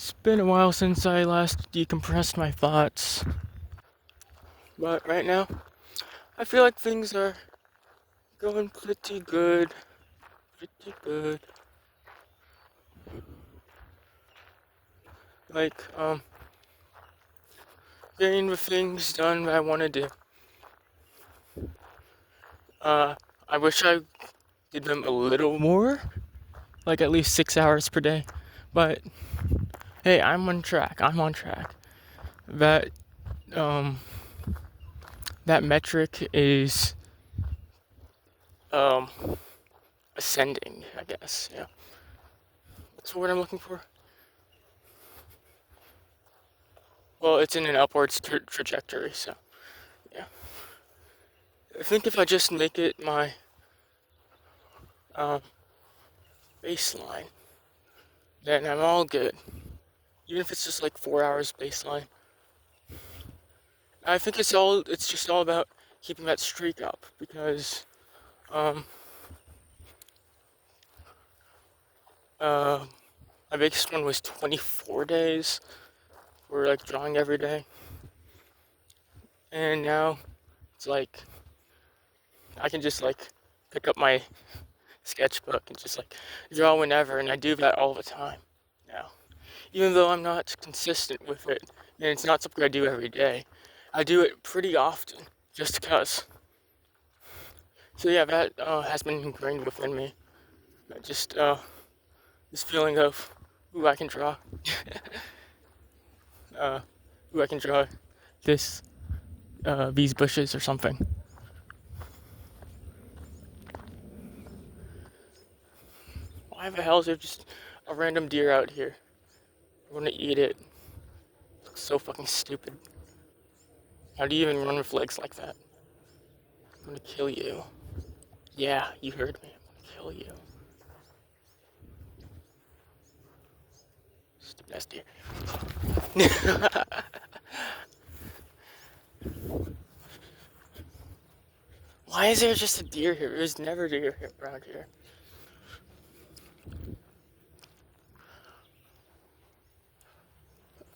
It's been a while since I last decompressed my thoughts, but right now I feel like things are going pretty good. Pretty good. Like, getting the things done that I want to do. Uh, I wish I did them a little more, like at least 6 hours per day, but hey, I'm on track. I'm on track. That, um, that metric is, um, ascending, I guess. Yeah. That's what I'm looking for. Well, it's in an upwards trajectory, so yeah. I think if I just make it my um, baseline, then I'm all good. Even if it's just like 4 hours baseline. I think it's just all about keeping that streak up because um, uh, my biggest one was 24 days for like drawing every day, and now it's like I can just like pick up my sketchbook and just like draw whenever, and I do that all the time now. Even though I'm not consistent with it, and it's not something I do every day, I do it pretty often, just because. So yeah, that has been ingrained within me. Just this feeling of, ooh, I can draw. uh, ooh, I can draw this, these bushes or something. Why the hell is there just a random deer out here? I want to eat it. It looks so fucking stupid. How do you even run with legs like that? I'm gonna kill you. Yeah, you heard me. I'm gonna kill you. Stupid ass deer. Why is there just a deer here? There's never deer around here.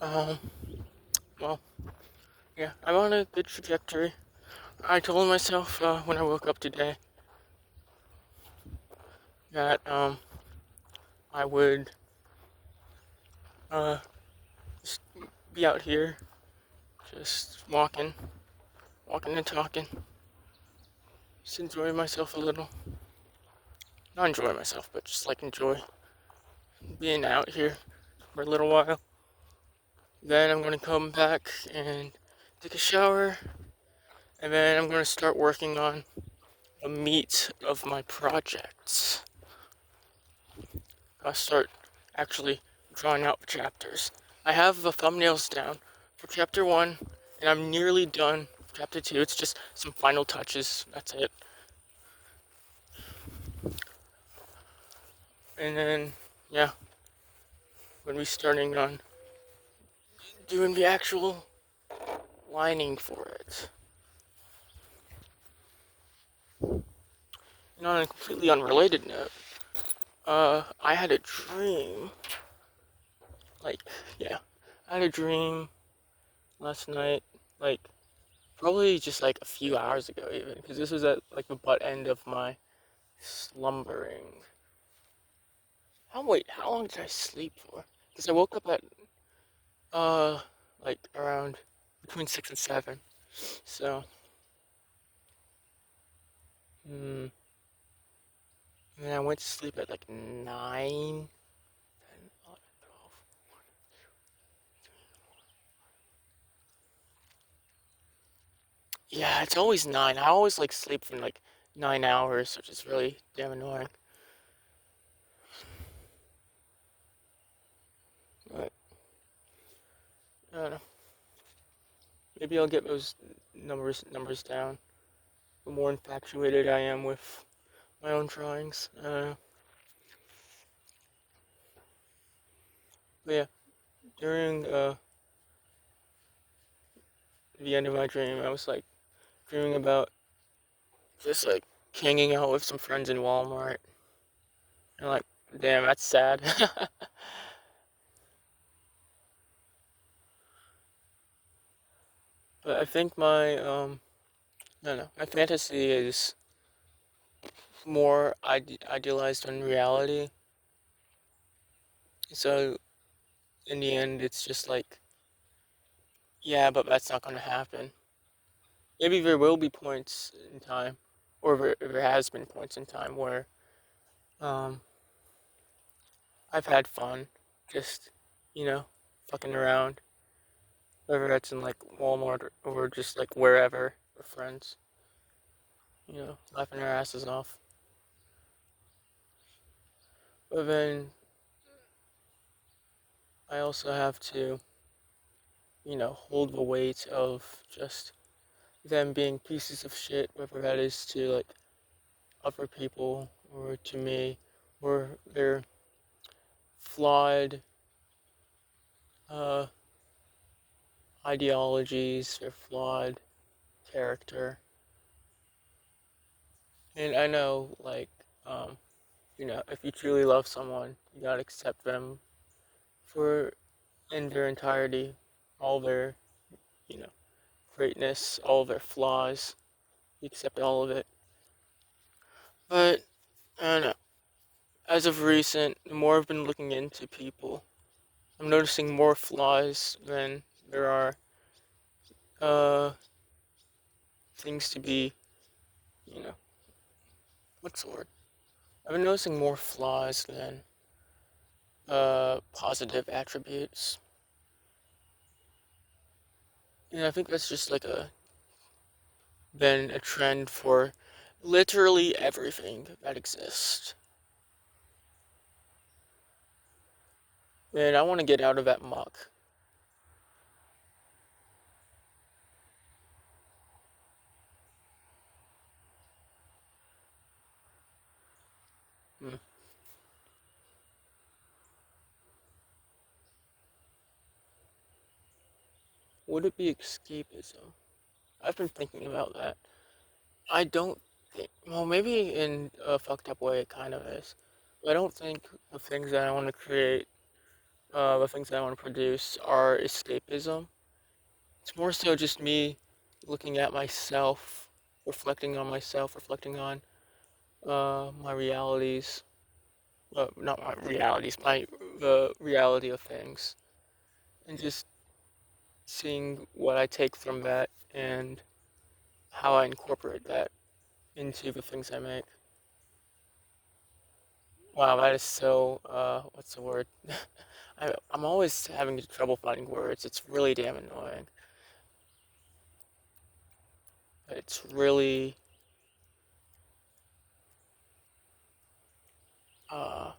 Um, well, yeah, I'm on a good trajectory. I told myself when I woke up today that I would uh, just be out here, just walking and talking, just enjoy myself a little. Not enjoy myself, but just like enjoy being out here for a little while. Then I'm gonna come back and take a shower, and then I'm gonna start working on a meat of my projects. I'll start actually drawing out the chapters. I have the thumbnails down for chapter 1, and I'm nearly done with chapter 2. It's just some final touches. That's it. And then, yeah, when we starting on doing the actual lining for it. And on a completely unrelated note, I had a dream. Like, yeah, I had a dream last night. Like, probably just like a few hours ago, even, because this was at like the butt end of my slumbering. How long did I sleep for? Because I woke up at uh like around between 6 and 7. So, and then I went to sleep at like 9, 10, 11, 12. Yeah, it's always 9. I always like sleep for like 9 hours, which is really damn annoying. But I don't know. Maybe I'll get those numbers down. The more infatuated I am with my own drawings. But yeah, during the end of my dream, I was like dreaming about just like hanging out with some friends in Walmart. And like, damn, that's sad. But I think I don't know, my fantasy is more idealized than reality. So in the end, it's just like, yeah, but that's not gonna happen. Maybe there will be points in time, or there has been points in time where um, I've had fun, just you know, fucking around, whether that's in like Walmart or just like wherever with friends, laughing our asses off. But then I also have to, hold the weight of just them being pieces of shit, whether that is to like other people or to me, or their flawed uh, ideologies, their flawed character. And I know, like, if you truly love someone, you gotta accept them for in their entirety, all their, you know, greatness, all their flaws. You accept all of it. But I don't know. As of recent, the more I've been looking into people, I'm noticing more flaws than there are uh things to be, you know, what's the word? I've been noticing more flaws than positive attributes. And I think that's just like been a trend for literally everything that exists. And I want to get out of that muck. Hmm. Would it be escapism? I've been thinking about that. I don't think, well, maybe in a fucked up way it kind of is. But I don't think the things that I want to create, the things that I want to produce are escapism. It's more so just me looking at myself, reflecting on myself, reflecting on my realities, not my realities, the reality of things, and just seeing what I take from that and how I incorporate that into the things I make. Wow, that is so, what's the word? I'm always having trouble finding words. It's really damn annoying. It's really, uh,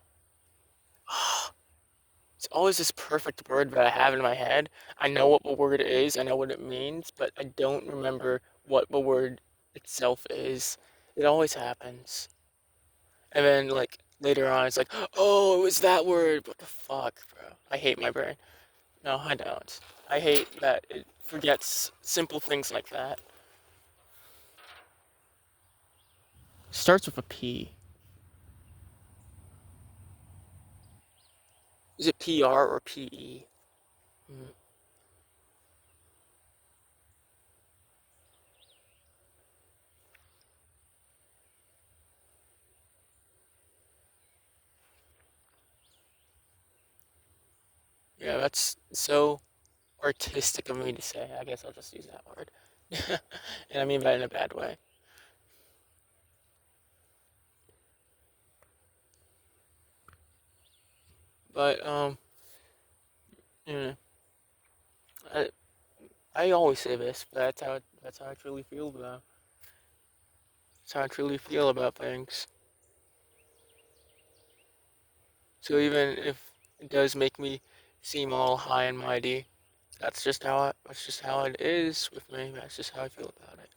it's always this perfect word that I have in my head. I know what the word is, I know what it means, but I don't remember what the word itself is. It always happens. And then, like, later on, it's like, oh, it was that word. What the fuck, bro? I hate my brain. No, I don't. I hate that it forgets simple things like that. Starts with a P. Is it PR or PE? Hmm. Yeah, that's so artistic of me to say. I guess I'll just use that word. And I mean that in a bad way. But yeah, I I always say this, but that's how I truly feel about. That's how I truly feel about things. So even if it does make me seem all high and mighty, that's just how it is with me. That's just how I feel about it.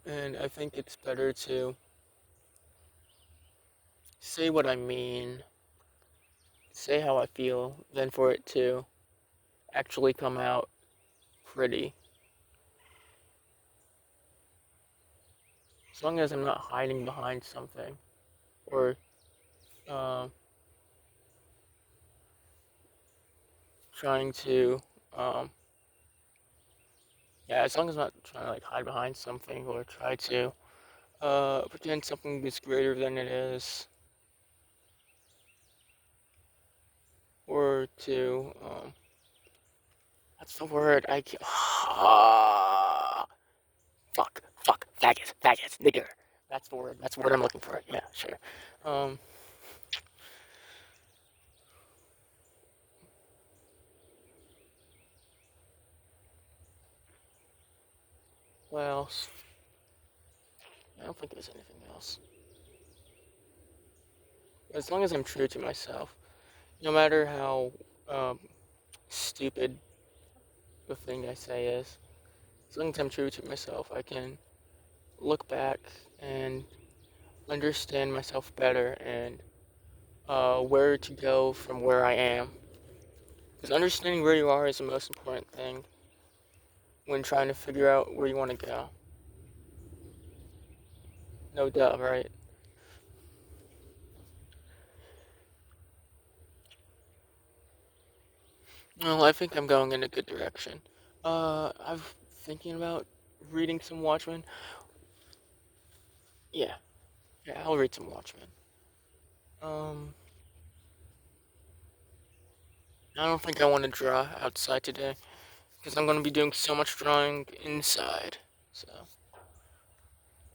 And I think it's better to say what I mean, say how I feel, than for it to actually come out pretty. As long as I'm not hiding behind something or um, trying to, yeah, as long as I'm not trying to like hide behind something or try to pretend something is greater than it is, or to, what's the word? I can't, faggots, nigger. That's the word. That's the word I'm looking for. Yeah, sure. Um, what else? I don't think there's anything else. As long as I'm true to myself, no matter how um, stupid the thing I say is, as long as I'm true to myself, I can look back and understand myself better and where to go from where I am. Because understanding where you are is the most important thing when trying to figure out where you want to go. No doubt, right? Well, I think I'm going in a good direction. I'm thinking about reading some Watchmen. Yeah, yeah, I'll read some Watchmen. Um, I don't think I want to draw outside today because I'm going to be doing so much drawing inside. So,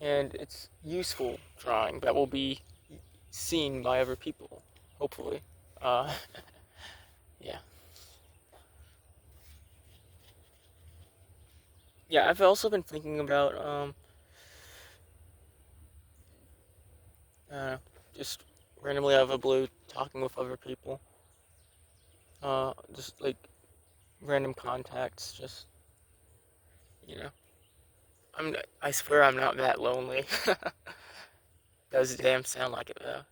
and it's useful drawing that will be seen by other people, hopefully. Uh, yeah. Yeah, I've also been thinking about uh, just randomly out of the blue talking with other people. Just like random contacts. Just you know, I swear I'm not that lonely. Does damn sound like it though?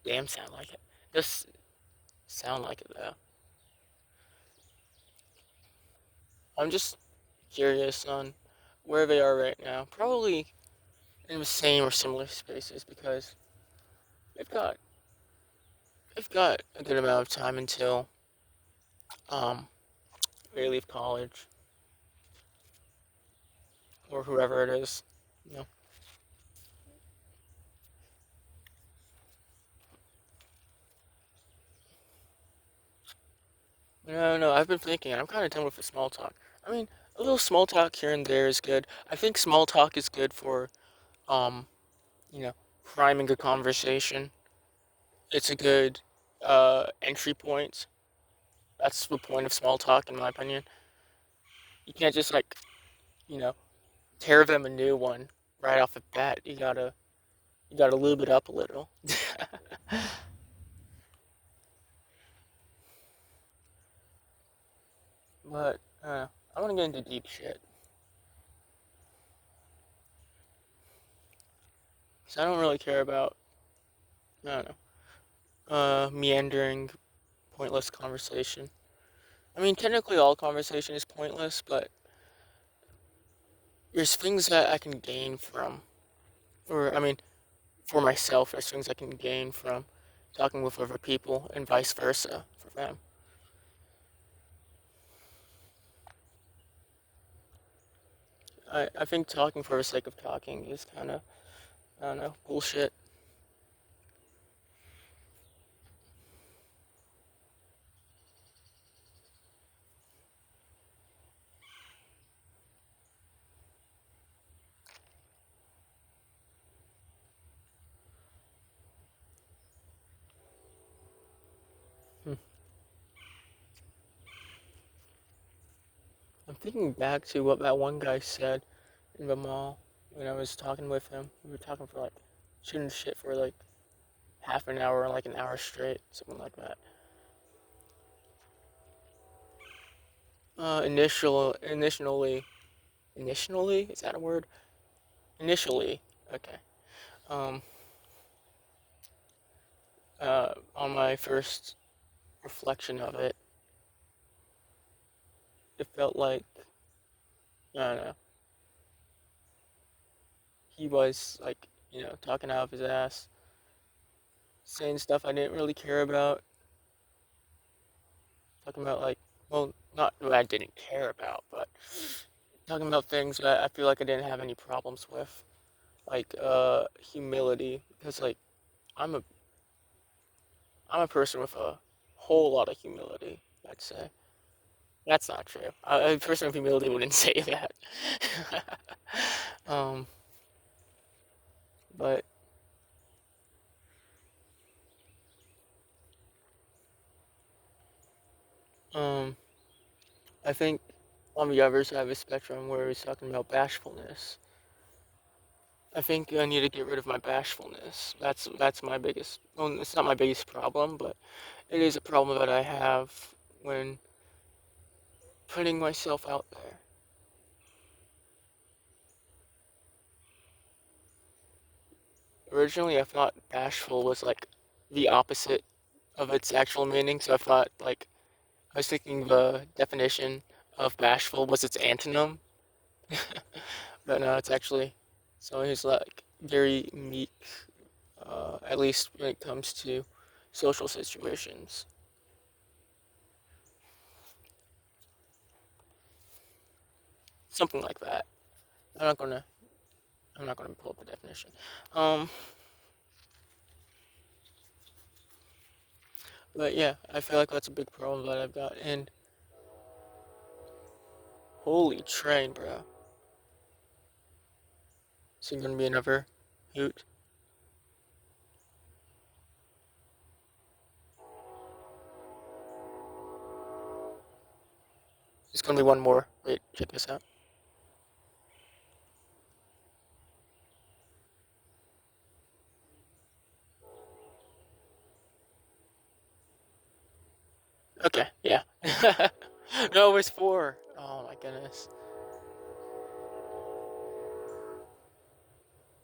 Damn sound like it. Just sound like it though. I'm just curious on where they are right now. Probably in the same or similar spaces because they've got they've got a good amount of time until um they leave college or whoever it is. You know. No, no, I've been thinking. I'm kind of done with the small talk. I mean, a little small talk here and there is good. I think small talk is good for um, you know, priming a conversation. It's a good entry point. That's the point of small talk, in my opinion. You can't just like, you know, tear them a new one right off the bat. You gotta lube it up a little. But I want to get into deep shit. So I don't really care about, I don't know, meandering, pointless conversation. I mean, technically all conversation is pointless, but there's things that I can gain from, or I mean, for myself, there's things I can gain from talking with other people, and vice versa for them. I think talking for the sake of talking is kind of, I don't know, bullshit. Hmm. I'm thinking back to what that one guy said in the mall when I was talking with him. We were talking for like, shooting shit for like half an hour, like an hour straight, something like that. Initially, is that a word? Initially, okay. Um, on my first reflection of it, it felt like, I don't know, he was like, talking out of his ass, saying stuff I didn't really care about, talking about like well, not that I didn't care about, but talking about things that I feel like I didn't have any problems with, like humility, because like I'm a I'm a person with a whole lot of humility, I'd say. That's not true. A person of humility wouldn't say that. um, but um, I think on the other side of the spectrum, where he's talking about bashfulness, I think I need to get rid of my bashfulness. That's my biggest. Well, it's not my biggest problem, but it is a problem that I have when putting myself out there. Originally, I thought bashful was like the opposite of its actual meaning, so I thought like I was thinking the definition of bashful was its antonym, but no, it's actually someone who's like very meek, at least when it comes to social situations. Something like that. I'm not gonna I'm not gonna pull up the definition. Um, but yeah, I feel like that's a big problem that I've got. And holy train, bro. Is it gonna be another hoot? It's gonna be one more. Wait, check this out. Okay, yeah. No, it's four. Oh my goodness.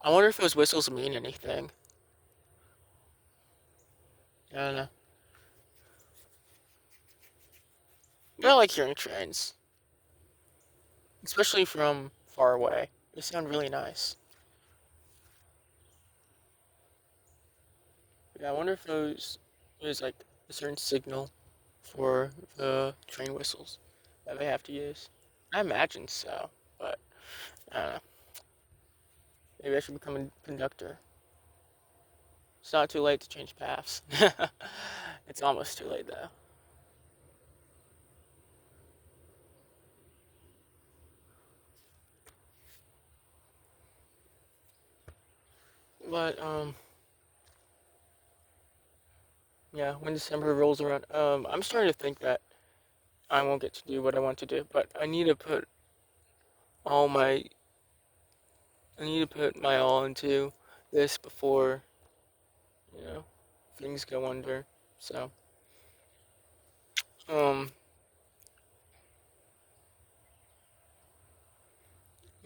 I wonder if those whistles mean anything. I don't know. But I like hearing trains, especially from far away. They sound really nice. Yeah, I wonder if there's like a certain signal for the train whistles that they have to use. I imagine so, but I don't know. Maybe I should become a conductor. It's not too late to change paths. It's almost too late though. But yeah, when December rolls around, I'm starting to think that I won't get to do what I want to do. But all my I need to put my all into this before you know things go under. So um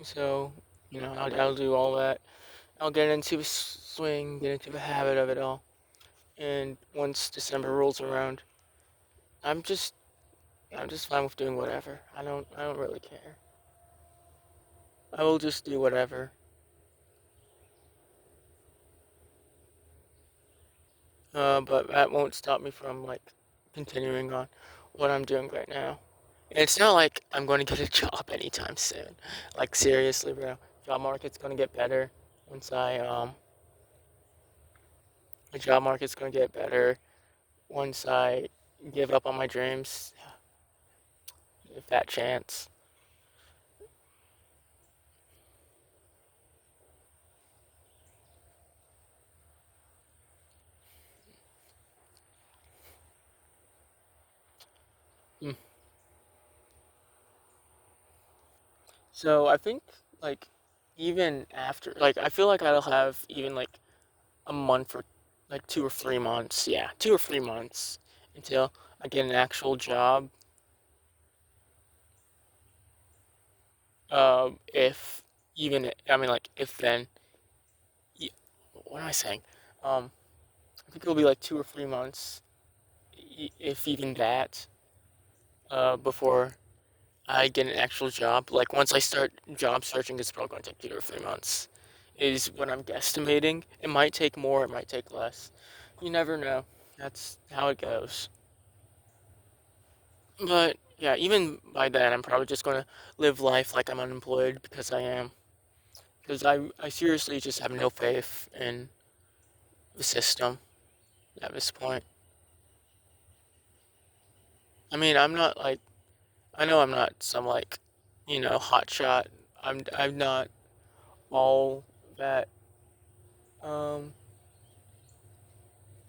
so I'll do all that. I'll get into a swing, get into the habit of it all. And once December rolls around, I'm just I'm just fine with doing whatever. I don't really care. I will just do whatever. But that won't stop me from like continuing on what I'm doing right now. It's not like I'm going to get a job anytime soon. Like seriously, bro. Job market's going to get better once the job market's going to get better once I give up on my dreams, if that chance. Hmm. So I think like even after like I feel like I'll have even like a month or like 2 or 3 months. Yeah, 2 or 3 months until I get an actual job. If even I mean like if then, what am I saying? Um, I think it'll be like 2 or 3 months, if even that, before I get an actual job. Like once I start job searching, it's probably going to take 2 or 3 months. Is what I'm guesstimating. It might take more, it might take less. You never know. That's how it goes. But yeah, even by then, I'm probably just gonna live life like I'm unemployed because I am. Because I seriously just have no faith in the system at this point. I mean, I'm not like, I know I'm not some like, hot shot. I'm not all that um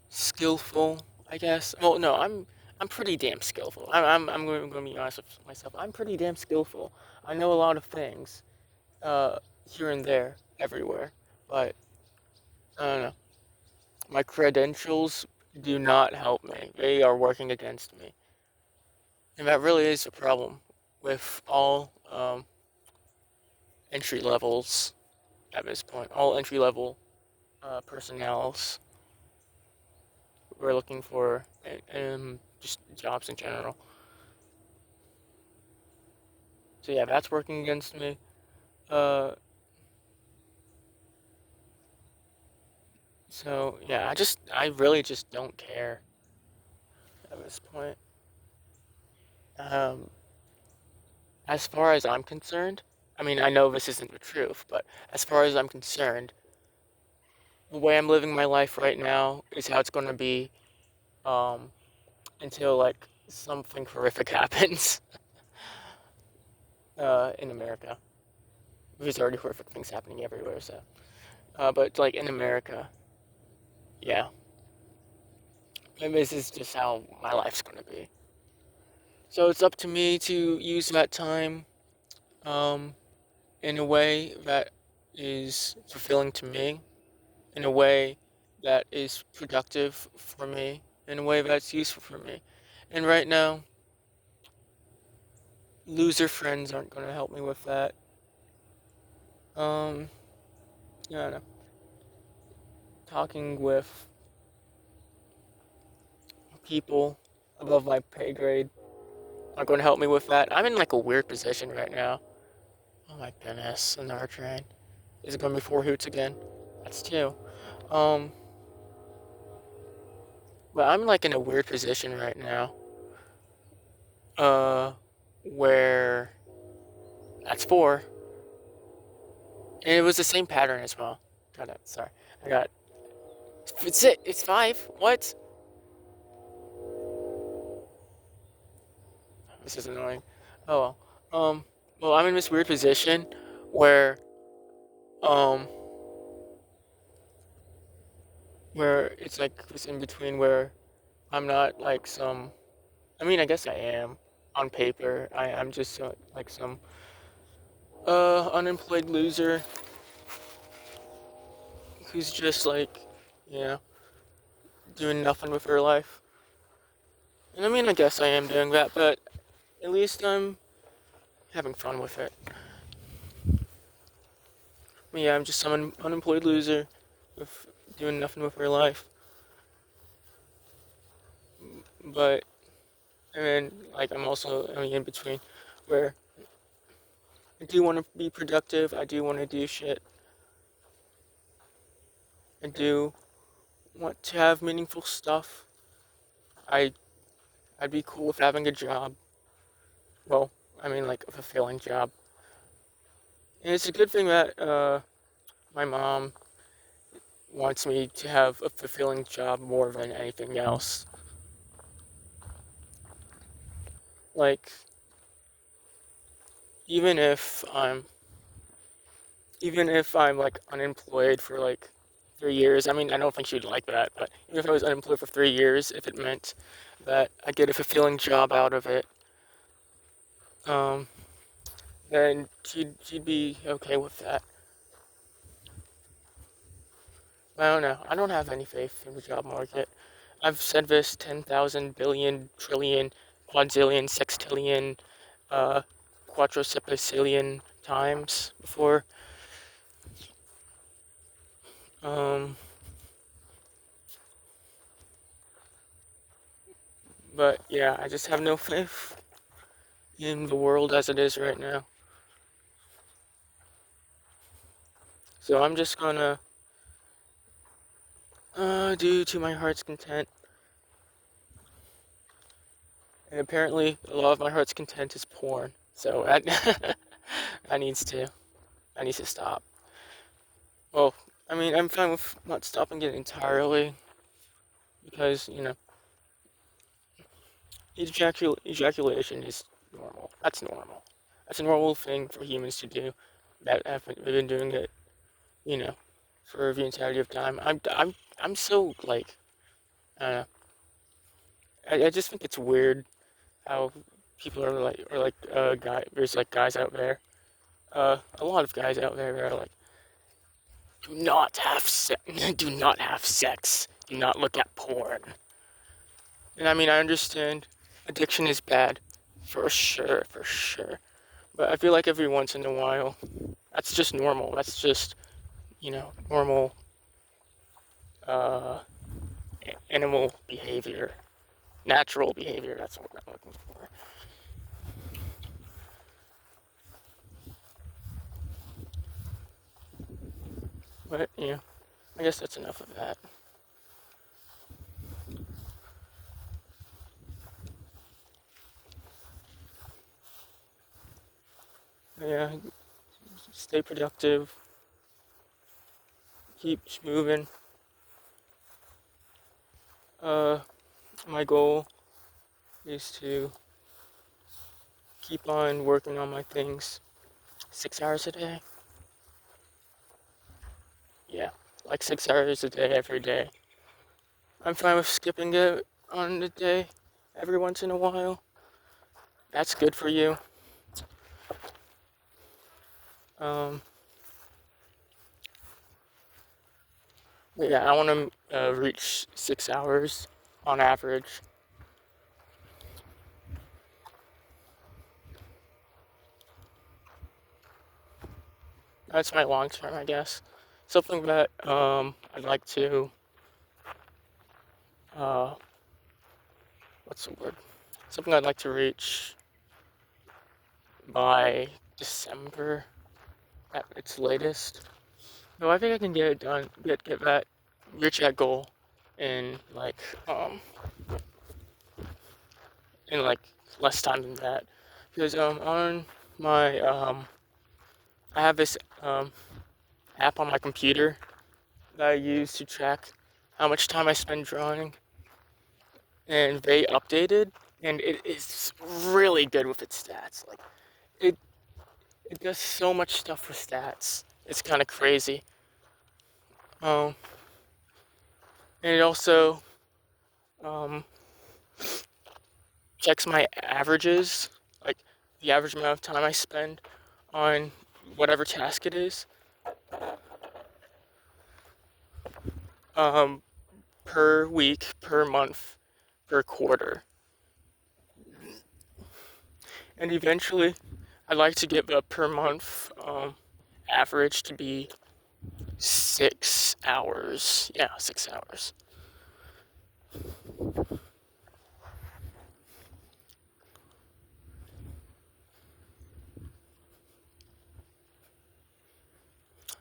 skillful, I guess. Well, no, I'm pretty damn skillful. I'm going to be honest with myself. I'm pretty damn skillful. I know a lot of things, uh, here and there, everywhere. But I don't know. My credentials do not help me. They are working against me, and that really is a problem with all entry levels at this point. All entry level personnels we're looking for, and just jobs in general. So yeah, that's working against me. Uh, so yeah, I really just don't care at this point. Um, as far as I'm concerned, I mean, I know this isn't the truth, but as far as I'm concerned, the way I'm living my life right now is how it's going to be, um, until like something horrific happens, in America. There's already horrific things happening everywhere, so. But like in America, yeah, and this is just how my life's going to be. So it's up to me to use that time, um, in a way that is fulfilling to me, in a way that is productive for me, in a way that's useful for me. And right now, loser friends aren't going to help me with that. Um, I don't know. Talking with people above my pay grade aren't going to help me with that. I'm in like a weird position right now. Oh my goodness, another train. Is it going to be four hoots again? That's two. Um, but I'm like in a weird position right now. Uh, where that's four, and it was the same pattern as well. Got it. Sorry, I got. It's it. It's five. What? This is annoying. Oh well. Well, I'm in this weird position where um where it's like this in between where I'm not like some. I mean, I guess I am on paper. I'm just like some unemployed loser who's just like, you know, doing nothing with her life. And I mean, I guess I am doing that, but at least I'm having fun with it. But yeah, I'm just some unemployed loser with doing nothing with her life. But and then like I'm also in between where I do want to be productive. I do want to do shit. I do want to have meaningful stuff. I I'd be cool with having a job. Well, I mean like a fulfilling job. And it's a good thing that my mom wants me to have a fulfilling job more than anything else. Like even if I'm even if I'm like unemployed for like 3 years, I mean I don't think she'd like that, but even if I was unemployed for 3 years, if it meant that I get a fulfilling job out of it, um, then she'd be okay with that. I don't know. I don't have any faith in the job market. I've said this 10,000 billion trillion quadzillion sextillion uh quadruplicillion times before. Um, but yeah, I just have no faith in the world as it is right now. So I'm just gonna do to my heart's content. And apparently, a lot of my heart's content is porn. So that that needs to stop. Well, I mean, I'm fine with not stopping it entirely because ejaculation is normal. That's normal. That's a normal thing for humans to do. That have been doing it, you know, for the entirety of time. I'm so like, uh, I just think it's weird how people there's like guys out there, a lot of guys out there that are like, do not have sex, do not have sex, do not look at porn. And I mean, I understand addiction is bad, for sure, for sure. But I feel like every once in a while, that's just normal. That's just, normal uh, animal behavior, natural behavior. That's what I'm looking for. But, I guess that's enough of that. Yeah, stay productive, keep moving. My goal is to keep on working on my things 6 hours a day. Yeah, like 6 hours a day every day. I'm fine with skipping it on the day every once in a while. That's good for you. But yeah, I want to reach 6 hours on average. That's my long term, I guess. Something that I'd like to uh, what's the word? Something I'd like to reach by December at its latest. No, I think I can get it done. Get that reach that goal in in like less time than that. Because on my I have this app on my computer that I use to track how much time I spend drawing, and they updated, and it is really good with its stats. Like it it does so much stuff for stats. It's kind of crazy. Um, and it also um, checks my averages, like the average amount of time I spend on whatever task it is, um, per week, per month, per quarter. And eventually, I'd like to get the per month average to be 6 hours. Yeah, 6 hours.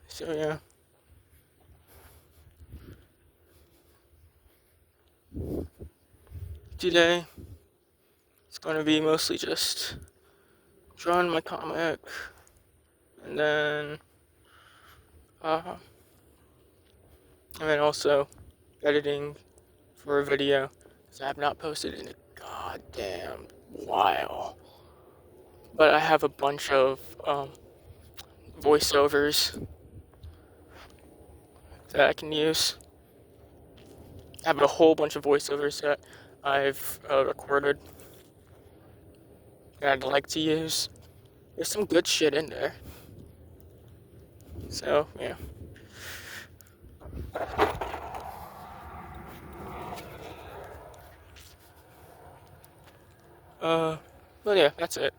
So yeah. Today, it's going to be mostly just drawing my comic, and then uh, also editing for a video, because I have not posted in a goddamn while. But I have a bunch of voiceovers that I can use. I have a whole bunch of voiceovers that I've recorded that I'd like to use. There's some good shit in there. So, yeah. But yeah, that's it.